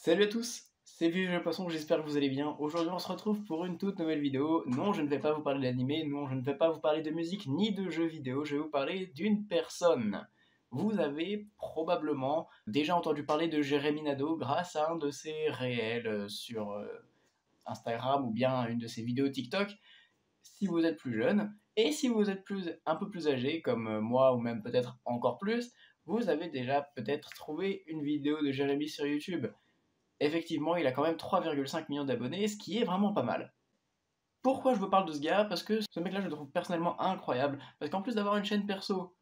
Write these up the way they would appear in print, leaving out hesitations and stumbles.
Salut à tous, c'est Vieux Jeu Poisson, j'espère que vous allez bien. Aujourd'hui on se retrouve pour une toute nouvelle vidéo. Non, je ne vais pas vous parler d'animé, non, je ne vais pas vous parler de musique ni de jeux vidéo, je vais vous parler d'une personne. Vous avez probablement déjà entendu parler de Jérémy Nadeau grâce à un de ses réels sur Instagram ou bien une de ses vidéos TikTok si vous êtes plus jeune. Et si vous êtes un peu plus âgé, comme moi ou même peut-être encore plus, vous avez déjà peut-être trouvé une vidéo de Jérémy sur YouTube. Effectivement, il a quand même 3,5 millions d'abonnés, ce qui est vraiment pas mal. Pourquoi je vous parle de ce gars? Parce que ce mec-là, je le trouve personnellement incroyable. Parce qu'en plus d'avoir une chaîne perso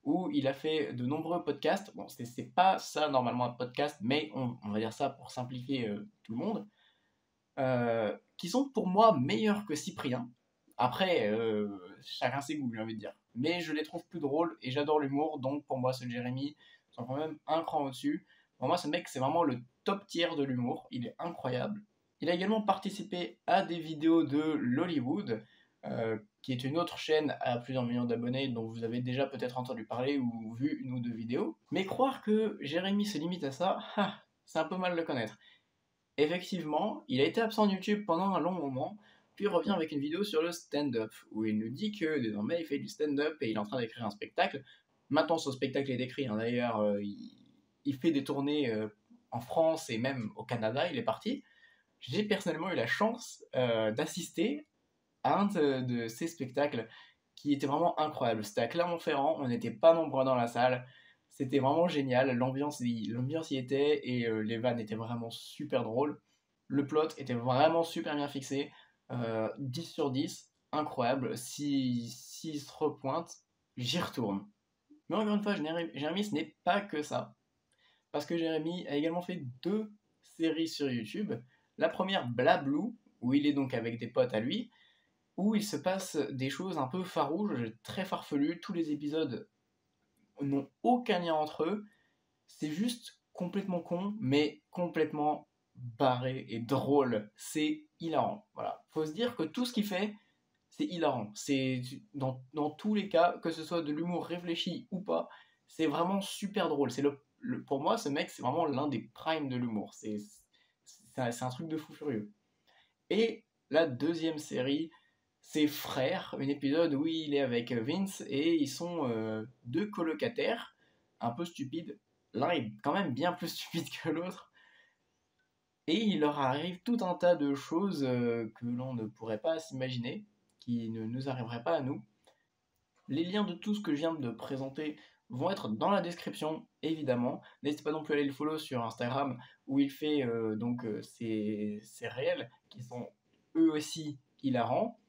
où il a fait de nombreux podcasts, bon, c'est pas ça normalement un podcast, mais on va dire ça pour simplifier tout le monde, qui sont pour moi meilleurs que Cyprien. Après, chacun ses goûts, j'ai envie de dire. Mais je les trouve plus drôles et j'adore l'humour, donc pour moi, ce Jérémy sont quand même un cran au-dessus. Pour moi, ce mec, c'est vraiment le top tier de l'humour. Il est incroyable. Il a également participé à des vidéos de Lollywood, qui est une autre chaîne à plusieurs millions d'abonnés dont vous avez déjà peut-être entendu parler ou vu une ou deux vidéos. Mais croire que Jérémy se limite à ça, c'est un peu mal le connaître. Effectivement, il a été absent de YouTube pendant un long moment, puis revient avec une vidéo sur le stand-up, où il nous dit que désormais il fait du stand-up et il est en train d'écrire un spectacle. Maintenant son spectacle est écrit, hein. D'ailleurs il fait des tournées en France et même au Canada, il est parti. J'ai personnellement eu la chance d'assister à un de ces spectacles qui était vraiment incroyable. C'était à Clermont-Ferrand, on n'était pas nombreux dans la salle, c'était vraiment génial, l'ambiance y était et les vannes étaient vraiment super drôles. Le plot était vraiment super bien fixé, 10 sur 10, incroyable. S'il se repointe, j'y retourne. Mais encore une fois, Jérémy, ce n'est pas que ça. Parce que Jérémy a également fait deux séries sur YouTube. La première, Blablou, où il est donc avec des potes à lui, où il se passe des choses un peu farouches, très farfelues. Tous les épisodes n'ont aucun lien entre eux. C'est juste complètement con, mais complètement barré et drôle. C'est hilarant. Voilà. Faut se dire que tout ce qu'il fait, c'est hilarant. C'est dans tous les cas, que ce soit de l'humour réfléchi ou pas, c'est vraiment super drôle. Pour moi, ce mec, c'est vraiment l'un des primes de l'humour. C'est un truc de fou furieux. Et la deuxième série, c'est Frères, un épisode où il est avec Vince et ils sont deux colocataires, un peu stupides. L'un est quand même bien plus stupide que l'autre. Et il leur arrive tout un tas de choses que l'on ne pourrait pas s'imaginer, qui ne nous arriveraient pas à nous. Les liens de tout ce que je viens de présenter vont être dans la description, évidemment. N'hésitez pas non plus à aller le follow sur Instagram, où il fait ses réels, qui sont eux aussi hilarants.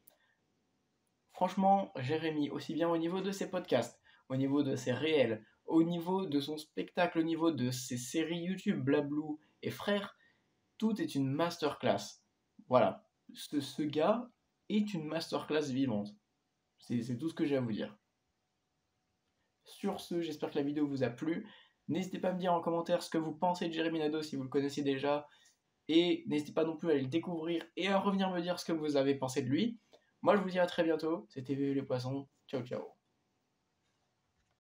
Franchement, Jérémy, aussi bien au niveau de ses podcasts, au niveau de ses réels, au niveau de son spectacle, au niveau de ses séries YouTube, Blablou et Frères, tout est une masterclass. Voilà, ce gars est une masterclass vivante. C'est tout ce que j'ai à vous dire. Sur ce, j'espère que la vidéo vous a plu. N'hésitez pas à me dire en commentaire ce que vous pensez de Jérémy Nadeau si vous le connaissiez déjà. Et n'hésitez pas non plus à aller le découvrir et à revenir me dire ce que vous avez pensé de lui. Moi, je vous dis à très bientôt. C'était VV les Poissons. Ciao, ciao.